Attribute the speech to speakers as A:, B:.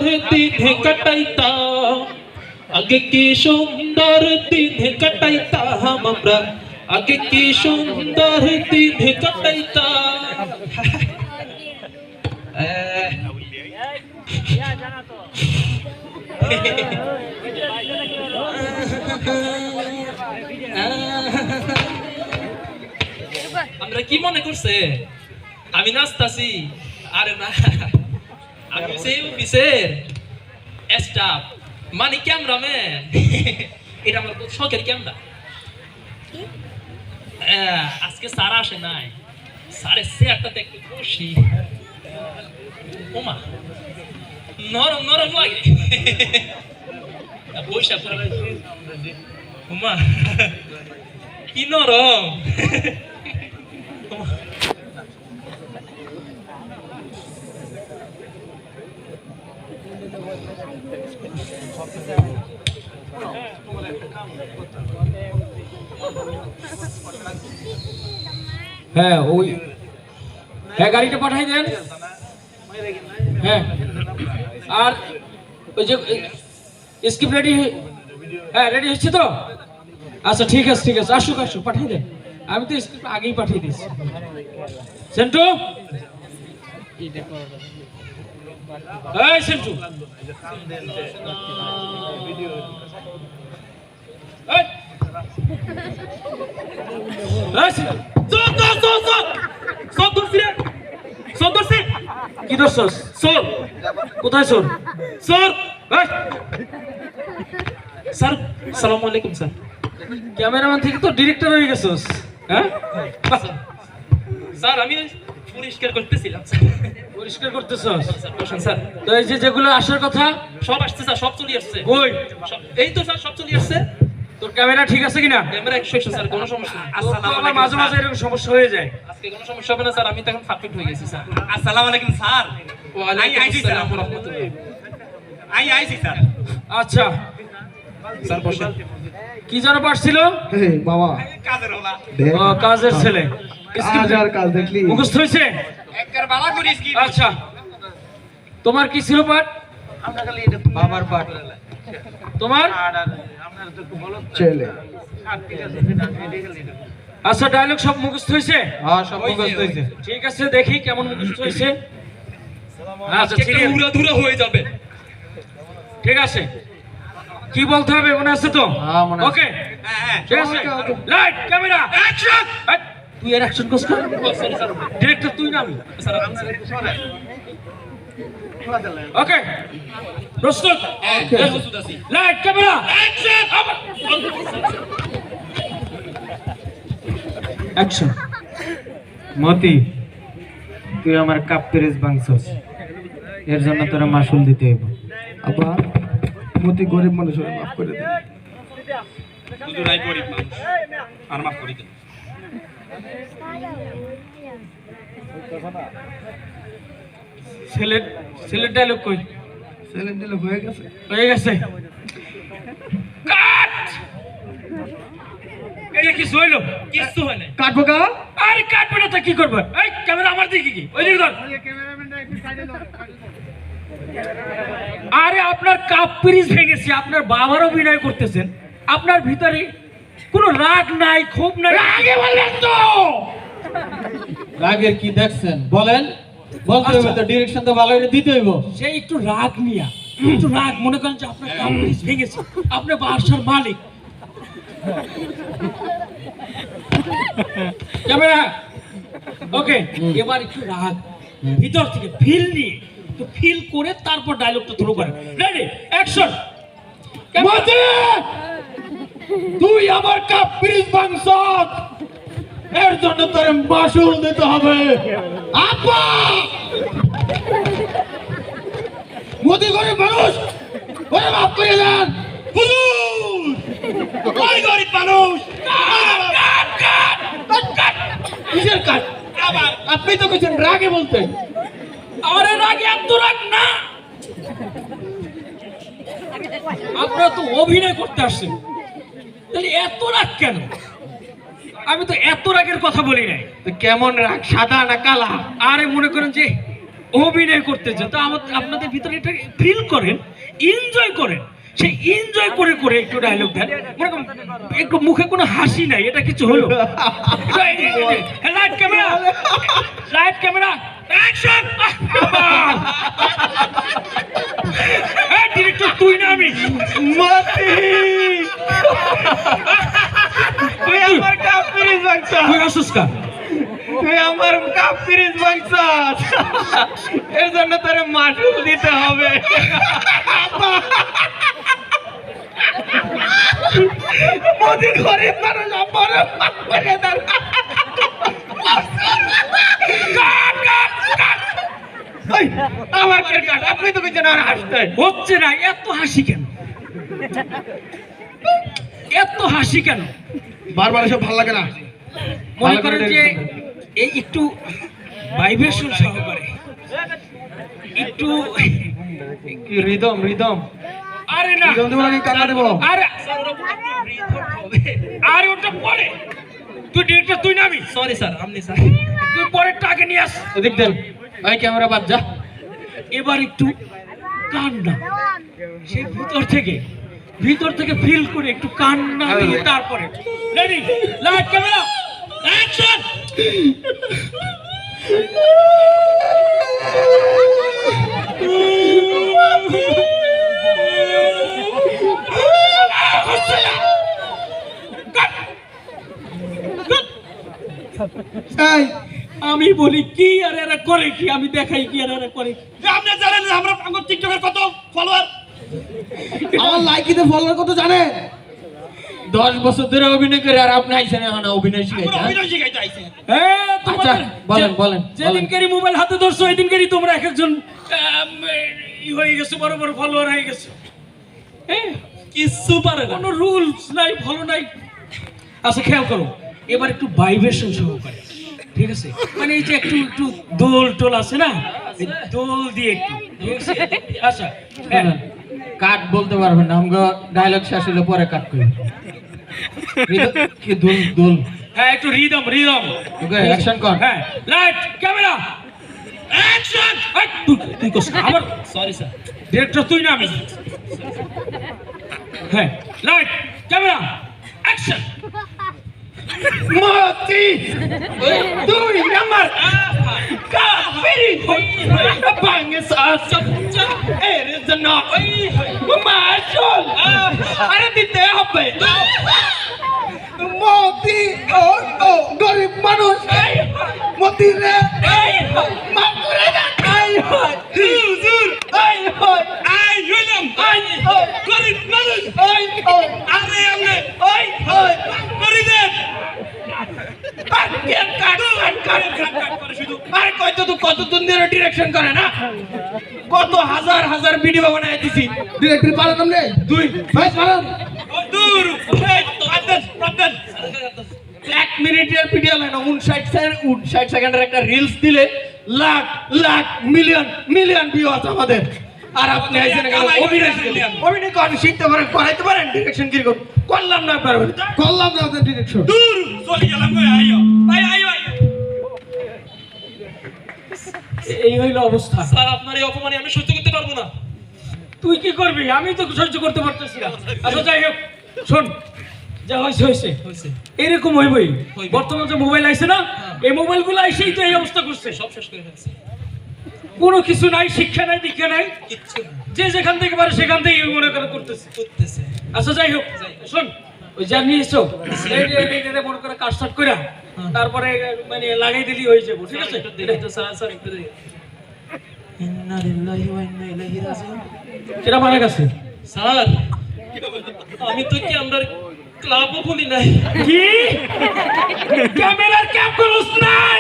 A: সুন্দর দিন কাটাইতাম আগে কি সুন্দর দিন কাটাইতাম আমরা আগে কি সুন্দর দিন কাটাইতাম আমরা কি মনে করছে আমি নাচতাছি আরে না আমি সেই অফিসের স্টাফ মানে ক্যামেরাম্যান এটা আমার খুব শখের ক্যামেরা আজকে স্যার আসে নাই স্যারের চেয়ারটা দেখতে খুশি ওমা নরম নরম লাগে বৈশা ওমা কি নরম
B: হ্যাঁ ওই হ্যাঁ গাড়িটা পাঠাই দেন হ্যাঁ আর ওই যে স্ক্রিপ্ট রেডি হ্যাঁ রেডি হচ্ছে তো আচ্ছা ঠিক আছে আসুক পাঠিয়ে দেন আমি তো স্ক্রিপ্ট আগেই পাঠিয়ে দিয়েছি সেন্টু এই সেন্টু এই কি দোষ সোর কোথায় সোর
A: স্যার সালাম আলাইকুম স্যার
B: ক্যামেরাম্যান থেকে তো ডিরেক্টর হয়ে গেছোস হ্যাঁ
A: স্যার আমি পরিষ্কার করতেছিলাম
B: পরিষ্কার করতেছস
A: স্যার
B: তো এই যে যেগুলো আসার কথা
A: সব আসছে স্যার সব চলে আসছে
B: কই
A: এই তো স্যার সব চলে আসছে
B: তোর ক্যামেরা ঠিক আছে কিনা
A: ক্যামেরা 100 স্যার কোনো সমস্যা নেই
B: আসসালামু আলাইকুম মাঝে মাঝে এরকম সমস্যা হয়ে যায়
A: আজকে কোনো সমস্যা হবে না স্যার আমি তো এখন পারফেক্ট হয়ে গেছি স্যার
C: আসসালামু আলাইকুম স্যার
A: ওয়া আলাইকুম আসসালাম ওয়া রাহমাতুল্লাহ
C: আইছি স্যার
B: আচ্ছা
A: স্যার বসেন
B: কি যেন পারছিল
D: বাবা
C: কাজের হলা
B: ও কাজের ছেলে
D: হাজার কাজ দেখলি
B: মুখস্থ হয়েছে
C: একবার বালা করিস কি
B: আচ্ছা তোমার কি ছিল পাঠ
C: আমরা খালি এটা বাবার পাঠ
B: তোমার
C: আপনারা তো একটু বলো
D: ছেলে
C: ঠিক আছে
B: আচ্ছা ডায়লগ সব মুখস্থ হয়েছে
D: হ্যাঁ সব মুখস্থ হয়েছে
B: ঠিক আছে দেখি কেমন মুখস্থ হয়েছে আচ্ছা
A: আজকে পুরো ধুরা হয়ে যাবে
B: ঠিক আছে কি বলতে হবে মনে আছে তো
D: হ্যাঁ, মনে আছে।
B: ওকে
C: হ্যাঁ
B: ঠিক আছে
D: ওকে।
B: লাইট ক্যামেরা অ্যাকশন তুই এর অ্যাকশন করছ
A: সরি স্যার
B: ডিরেক্টর তুই না আমি
A: স্যার
B: ওকে প্রস্তুত
A: প্রস্তুত আছি
B: লাইট ক্যামেরা অ্যাকশন অ্যাকশন
E: মতি তুই আমার কাপ পেরেস ভাঙছস এর জন্য তোরা মাসুল দিতে হইব
D: আপা মতি গরিব মানুষ ওরে মাফ করে দে
A: দুজনাই গরিব মানুষ আর মাফ করে দেন
B: ছেলের ডায়লগ কই
D: ছেলে দিলে হয়ে গেছে
B: হয়ে গেছে কাট এই কি হইলো
A: কিছু হয় না
D: কাটবো কা
B: আরে কাটবে না তো কি করবে এই ক্যামেরা আমার দিকে কি ওই দিকে ধর আরে আপনার কাপ পিরিজ ভেঙেছে আপনার বাবার অভিনয় করতেছেন আপনার ভিতরে কোনো রাগ নাই ক্ষোভ নাই রাগে বললেন তো
E: রাগের কি দেখছেন বলেন বলতে হইব
B: আচ্ছা।
E: তো ডিরেকশন তো ভালো করে দিতে হইব
B: সেই একটু রাগ নিয়া একটু রাগ মনে করেন যে আপনার কাপ পিরিজ ভেঙেছে আপনি বাসার মালিক ক্যামেরা ওকে এবার একটু রাগ ভিতর থেকে ফিল নিয়ে তো ফিল করে তারপর ডায়লগটা শুরু করেন রেডি অ্যাকশন
D: মতি তুই আমার কাপ পিরিজ ভাঙছস এর জন্য তোর মাসুল দিতে হবে আপা মতি গরিব মানুষ ওরে মাফ করে দেন হুজুর ওই গরিব মানুষ কিসের কাট আবার আপনি তো কিছু রাগে বলতেন
B: আরে রাগে এত রাগ না আপনারা তো অভিনয় করতে আসছেন তাহলে এত রাগ কেন আমি তো এত রাগের কথা বলি নাই
D: তো কেমন রাগ সাদা না কালা
B: আরে মনে করেন যে অভিনয় করতেছে, তো আপনাদের ভিতরে এটা ফিল করেন, এনজয় করেন। সেই এনজয় করে করে একটু ডায়লগ দেন, মনে করেন একটু মুখে কোনো হাসি নাই, এটা কিছু হলো? Light camera, light camera, action! Director তুই না আমি?
E: মতি তুই আমার কাপ পিরিজ বাংছস,
B: তুই আসুস কা?
E: তুই আমার কাপ পিরিজ বাংছস, এর জন্য তোর মাসুল দিতে হবে।
D: মোদি গরিব মানুষ আমার মাফ করে দেন।
E: এই, আমার কে কাট, আপনি তো কইছেন আর হাসতে।
B: হচ্ছে না, এত হাসি কেন? এত হাসি কেন?
D: বারবার এসব ভালো লাগে না।
B: মনে করেন যে এই একটু ভাইব্রেশন সহকারে একটু,
E: রিদম রিদম
B: আরে না,
D: রিদম দেবো নাকি কান্না দেবো?
B: আরে আরে ওটা পরে, তুই ডিরেক্টর তুই না আমি?
A: সরি স্যার, আপনি স্যার।
B: তুই পরের টাকে নিয়ে আস।
E: এদিক দেন, এই ক্যামেরা বাদ যা।
B: এবার একটু কান্না, সেই ভিতর থেকে ফিল করে একটু কান্না দিয়ে তারপরে রেডি, লাইট ক্যামেরা, অ্যাকশন!
D: এই,
B: আমি বলি কি আর এরা করে কি, আমি দেখাই কি আর এরা করে কি।
D: যে আপনি জানেন না আমরা আমার টিকটকের কত ফলোয়ার? আমার লাইকিতে ফলোয়ার কত জানেন?
E: 10 বছর ধরে অভিনয় করে আর আপনি আইছেন এখন অভিনয় শিখাইতে?
D: আমরা অভিনয় শিখাইতে আইছি।
B: হ্যাঁ, তোমাদের
E: বলেন, বলেন,
B: যেদিনকারই মোবাইল হাতে ধরছো ওইদিনকারই তোমরা এক একজন হয়ে গেছো, বড় বড় ফলোয়ার হয়ে গেছো। হ্যাঁ,
A: কিচ্ছু পারে না।
B: কোনো রুলস নাই, ভালো নাই। আচ্ছা খেয়াল করো, এবার একটু ভাইব্রেশন সহকারে, ঠিক আছে? মানে এই যে একটু একটু দোল টোল আছে না, এই দোল দিয়ে একটু, ঠিক আছে? আচ্ছা হ্যাঁ,
E: কাট বলতে পারবেন না, আমগো ডায়লগ শেষ হলে পরে কাট করি। কি দুল দুল,
B: হ্যাঁ একটু রিদম রিদম।
E: ওকে অ্যাকশন কর।
B: হ্যাঁ, লাইট ক্যামেরা, অ্যাকশন! তুই তুই কোস আমার
A: সরি স্যার।
B: ডিরেক্টর তুই না আমি? হ্যাঁ, লাইট ক্যামেরা, অ্যাকশন!
E: মতি তুই আমার কাফিরি বাংস আসব, এর জন্য মাসুল আরে দিতে হবে।
D: মতি ও গরিব মানুষ, মতি রে মাফ করে দেন।
E: হুজুর আই হয় আই হইলাম আই গরিব মানুষ আই আরে আমনে আই হয় করে দেন। আরে কতদিন ধরে ডিরেকশন করে না, কত হাজার হাজার ভিডিও বানাই দিছি।
D: ডিরেক্টর পারেন আপনি?
E: দুই
D: ভাই পারেন?
E: দূর পাতেন 1 মিনিটের ভিডিও হয় না, 59 সেকেন্ডের একটা রিলস দিলে lakh lakh million million view আছে আমাদের। আর আপনি আইছেন এখানে অভিনয় শিখলেন, অভিনয় করেন, শিখতে পারেন, করাইতে পারেন, ডিরেকশন কি করলাম না পারবেন।
D: করলাম না আপনার ডিরেকশন।
E: দূর চলে গেলাম গো, আইও আই আইও আইও।
B: এই হইল অবস্থা।
A: স্যার, আপনার এই অপমানে আমি সহ্য করতে পারবো না।
B: তুই কি করবি? আমি তো সহ্য করতে পারতেছি না। আচ্ছা যাই হোক, শোন, যা হয়েছে হয়েছে,
A: হয়েছে।
B: এরকম হইবই।
A: হইবে।
B: বর্তমানে যে মোবাইল আইছে না, এই মোবাইলগুলো আইসেই তো এই অবস্থা করছে।
A: সব শেষ করে ফেলছে।
B: কোনো কিছু নাই, শিক্ষা নাই, দীক্ষা নাই,
A: কিচ্ছু না।
B: যে যেখান থেকে পারে সেখান থেকে মনে করে করতেছে।
A: করতেছে।
B: আচ্ছা যাই হোক, শোন, ওই যা নিয়েছো মনে করে কাজ স্টার্ট করে তারপরে মানে লাগাই দিলি হয়ে যাবো, ঠিক আছে?
A: একটু দিলে তো স্যার, স্যার একটু দিলে। ইন্না লিল্লাহি ওয়া ইন্না ইলাইহি রাজিউন।
B: সেটা মানে গেছে
A: স্যার, আমি তো কি আমরা ক্লাবও খুলি নাই।
B: কি ক্যামেরার ক্যাপ ক্লোজ নাই?